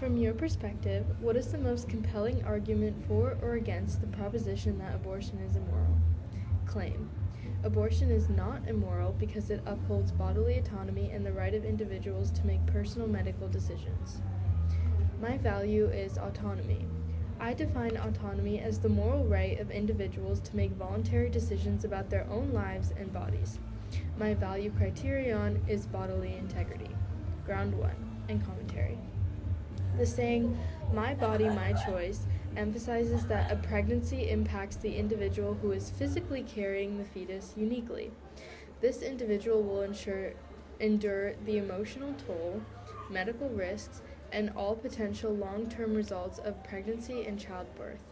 From your perspective, what is the most compelling argument for or against the proposition that abortion is immoral? Claim. Abortion is not immoral because it upholds bodily autonomy and the right of individuals to make personal medical decisions. My value is autonomy. I define autonomy as the moral right of individuals to make voluntary decisions about their own lives and bodies. My value criterion is bodily integrity. Ground 1 and commentary. The saying, "my body, my choice," emphasizes that a pregnancy impacts the individual who is physically carrying the fetus uniquely. This individual will endure the emotional toll, medical risks, and all potential long-term results of pregnancy and childbirth.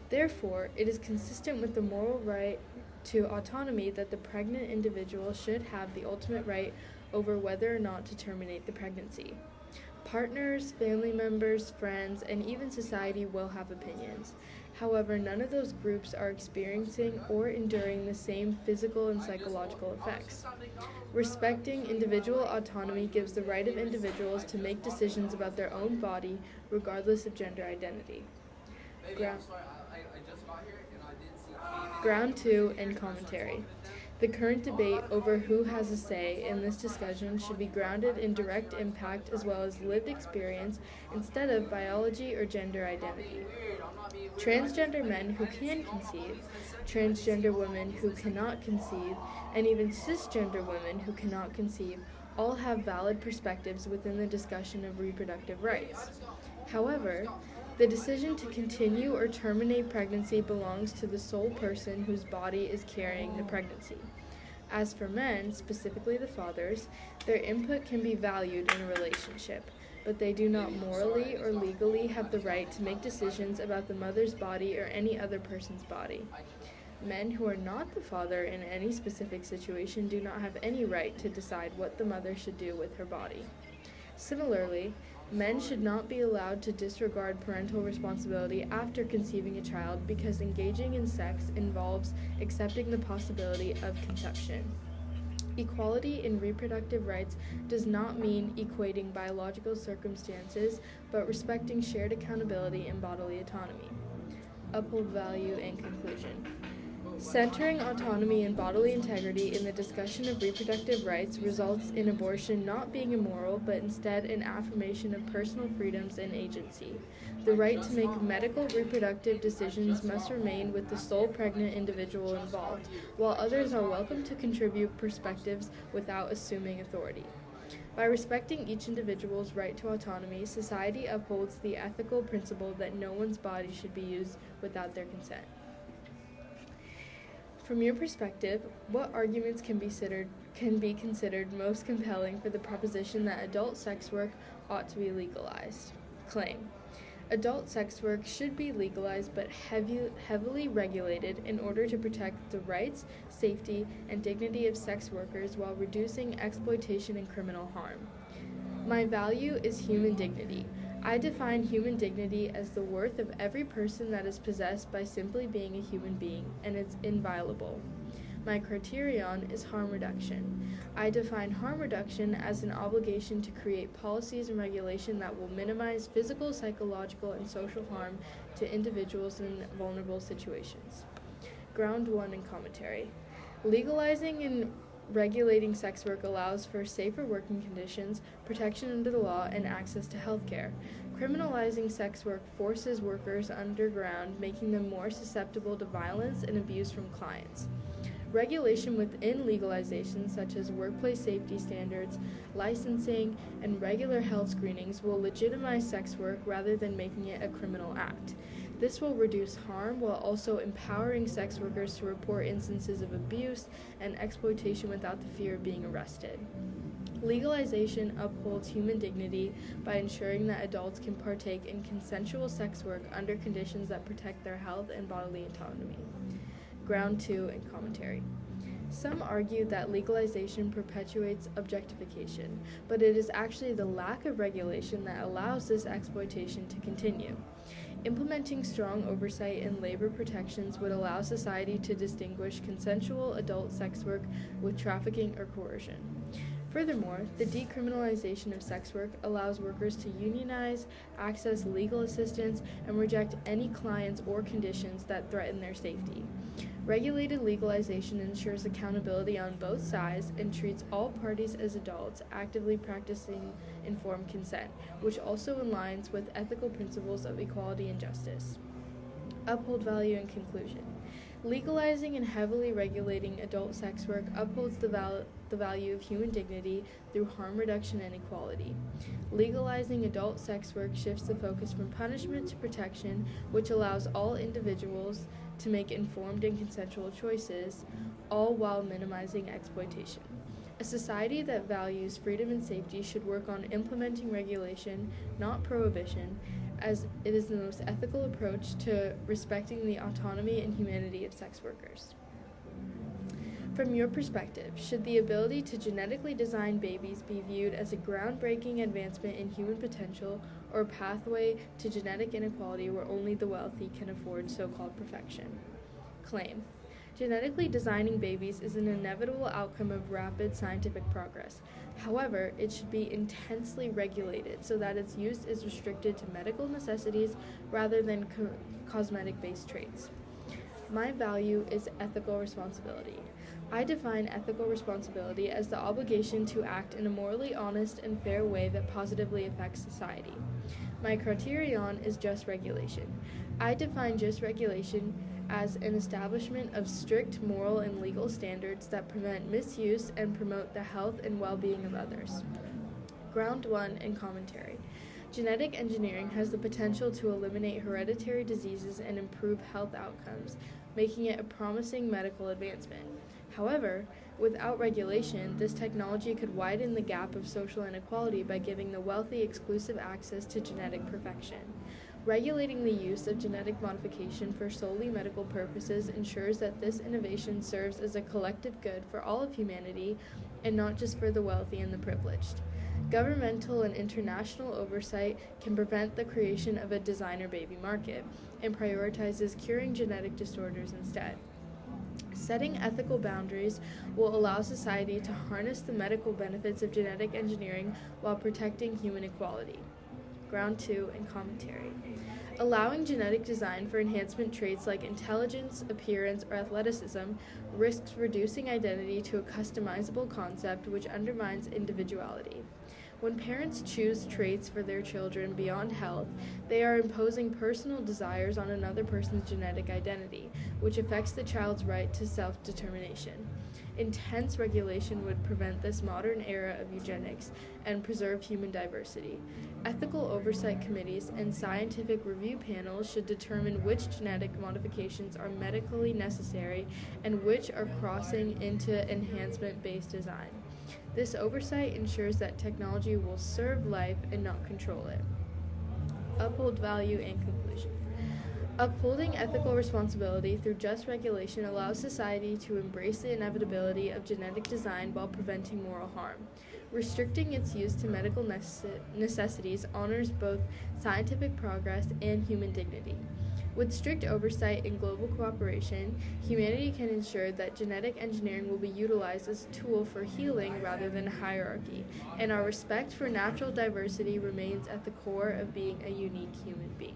Therefore, it is consistent with the moral right to autonomy that the pregnant individual should have the ultimate right over whether or not to terminate the pregnancy. Partners, family members, friends, and even society will have opinions. However, none of those groups are experiencing or enduring the same physical and psychological effects. Respecting individual autonomy gives the right of individuals to make decisions about their own body, regardless of gender identity. Ground 2 and commentary. The current debate over who has a say in this discussion should be grounded in direct impact as well as lived experience instead of biology or gender identity. Transgender men who can conceive, transgender women who cannot conceive, and even cisgender women who cannot conceive all have valid perspectives within the discussion of reproductive rights. However, the decision to continue or terminate pregnancy belongs to the sole person whose body is carrying the pregnancy. As for men, specifically the fathers, their input can be valued in a relationship, but they do not morally or legally have the right to make decisions about the mother's body or any other person's body. Men who are not the father in any specific situation do not have any right to decide what the mother should do with her body. Similarly, men should not be allowed to disregard parental responsibility after conceiving a child because engaging in sex involves accepting the possibility of conception. Equality in reproductive rights does not mean equating biological circumstances, but respecting shared accountability and bodily autonomy. Uphold value and conclusion. Centering autonomy and bodily integrity in the discussion of reproductive rights results in abortion not being immoral, but instead an affirmation of personal freedoms and agency. The right to make medical reproductive decisions must remain with the sole pregnant individual involved, while others are welcome to contribute perspectives without assuming authority. By respecting each individual's right to autonomy, society upholds the ethical principle that no one's body should be used without their consent. From your perspective, what arguments can be considered most compelling for the proposition that adult sex work ought to be legalized? Claim. Adult sex work should be legalized but heavily regulated in order to protect the rights, safety, and dignity of sex workers while reducing exploitation and criminal harm. My value is human dignity. I define human dignity as the worth of every person that is possessed by simply being a human being, and it's inviolable. My criterion is harm reduction. I define harm reduction as an obligation to create policies and regulation that will minimize physical, psychological, and social harm to individuals in vulnerable situations. Ground 1 and commentary. Legalizing and regulating sex work allows for safer working conditions, protection under the law, and access to health care. Criminalizing sex work forces workers underground, making them more susceptible to violence and abuse from clients. Regulation within legalization, such as workplace safety standards, licensing, and regular health screenings, will legitimize sex work rather than making it a criminal act. This will reduce harm while also empowering sex workers to report instances of abuse and exploitation without the fear of being arrested. Legalization upholds human dignity by ensuring that adults can partake in consensual sex work under conditions that protect their health and bodily autonomy. Ground 2 and commentary. Some argue that legalization perpetuates objectification, but it is actually the lack of regulation that allows this exploitation to continue. Implementing strong oversight and labor protections would allow society to distinguish consensual adult sex work with trafficking or coercion. Furthermore, the decriminalization of sex work allows workers to unionize, access legal assistance, and reject any clients or conditions that threaten their safety. Regulated legalization ensures accountability on both sides and treats all parties as adults actively practicing informed consent, which also aligns with ethical principles of equality and justice. Uphold value and conclusion. Legalizing and heavily regulating adult sex work upholds the value of human dignity through harm reduction and equality. Legalizing adult sex work shifts the focus from punishment to protection, which allows all individuals to make informed and consensual choices, all while minimizing exploitation. A society that values freedom and safety should work on implementing regulation, not prohibition, as it is the most ethical approach to respecting the autonomy and humanity of sex workers. From your perspective, should the ability to genetically design babies be viewed as a groundbreaking advancement in human potential or a pathway to genetic inequality where only the wealthy can afford so-called perfection? Claim. Genetically designing babies is an inevitable outcome of rapid scientific progress. However, it should be intensely regulated so that its use is restricted to medical necessities rather than cosmetic-based traits. My value is ethical responsibility. I define ethical responsibility as the obligation to act in a morally honest and fair way that positively affects society. My criterion is just regulation. I define just regulation as an establishment of strict moral and legal standards that prevent misuse and promote the health and well-being of others. Ground 1 and commentary. Genetic engineering has the potential to eliminate hereditary diseases and improve health outcomes, making it a promising medical advancement. However, without regulation, this technology could widen the gap of social inequality by giving the wealthy exclusive access to genetic perfection. Regulating the use of genetic modification for solely medical purposes ensures that this innovation serves as a collective good for all of humanity and not just for the wealthy and the privileged. Governmental and international oversight can prevent the creation of a designer baby market and prioritizes curing genetic disorders instead. Setting ethical boundaries will allow society to harness the medical benefits of genetic engineering while protecting human equality. Ground 2 and commentary. Allowing genetic design for enhancement traits like intelligence, appearance, or athleticism risks reducing identity to a customizable concept which undermines individuality. When parents choose traits for their children beyond health, they are imposing personal desires on another person's genetic identity, which affects the child's right to self-determination. Intense regulation would prevent this modern era of eugenics and preserve human diversity. Ethical oversight committees and scientific review panels should determine which genetic modifications are medically necessary and which are crossing into enhancement-based design. This oversight ensures that technology will serve life and not control it. Uphold value and conclusion. Upholding ethical responsibility through just regulation allows society to embrace the inevitability of genetic design while preventing moral harm. Restricting its use to medical necessities honors both scientific progress and human dignity. With strict oversight and global cooperation, humanity can ensure that genetic engineering will be utilized as a tool for healing rather than hierarchy, and our respect for natural diversity remains at the core of being a unique human being.